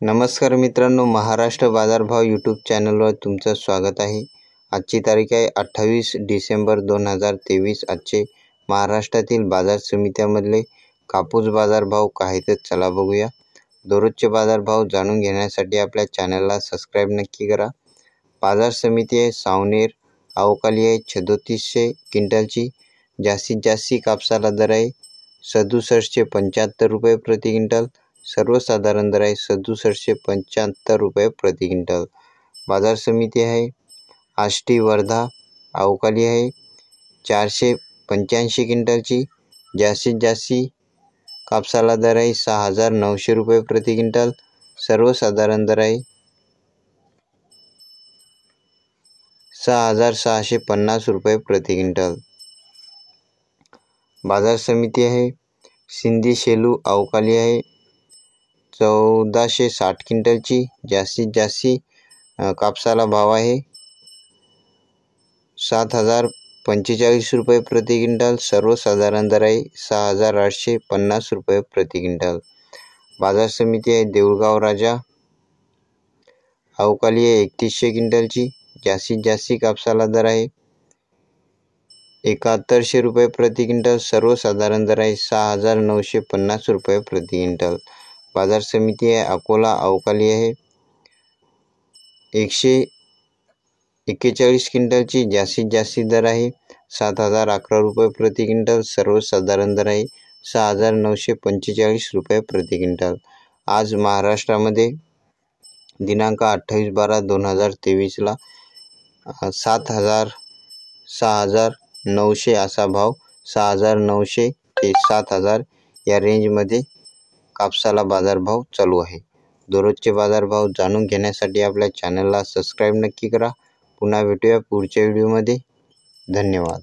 नमस्कार मित्रांनो, महाराष्ट्र बाजारभाव यूट्यूब चॅनलवर तुमचं स्वागत आहे। आजची तारीख आहे 28 डिसेंबर 2023। आजचे महाराष्ट्रातील बाजार समित्यांमधले कापूस बाजारभाव काय आहेत चला बघूया। दररोजचे बाजारभाव जाणून घेण्यासाठी आपल्या चॅनलला सबस्क्राईब नक्की करा। बाजार समिती आहे सावनेर अवकाली आहे 3700 क्विंटलची। जास्तीत जास्त कापसाला दर आहे 6775 रुपये प्रति क्विंटल। सर्वसाधारण दर आहे 6775 रुपये प्रति क्विंटल। बाजार समिती आहे आष्टी वर्धा अवकाली आहे 485 क्विंटलची। जास्तीत जास्त कापसाला दर आहे 6900 रुपये प्रति क्विंटल। सर्वसाधारण दर आहे 6650 रुपये प्रति क्विंटल। बाजार समिती आहे सिंधी शेलू अवकाली आहे 1460 क्विंटलची। जास्तीत जास्त कापसाला भाव आहे 7045 रुपये प्रति क्विंटल। सर्वसाधारण दर आहे 6850 रुपये प्रति क्विंटल। बाजार समिती आहे देऊळगाव राजा अवकाली आहे 3100 क्विंटलची। जास्तीत जास्त कापसाला दर आहे 7100 रुपये प्रति क्विंटल। सर्वसाधारण दर आहे 6950 रुपये प्रति क्विंटल। बाजार समिती आहे अकोला अवकाली आहे 141 क्विंटलची। जास्तीत जास्त दर आहे 7011 रुपये प्रति क्विंटल। सर्वसाधारण दर आहे 6945 रुपये प्रति क्विंटल। आज महाराष्ट्रामध्ये दिनांक 28/12/2023ला 6900 असा भाव 6900 ते 7000 या रेंजमध्ये कापसाला बाजारभाव चालू आहे। दररोजचे बाजारभाव जाणून घेण्यासाठी आपल्या चॅनलला सबस्क्राईब नक्की करा। पुन्हा भेटूया पुढच्या व्हिडिओमध्ये। धन्यवाद।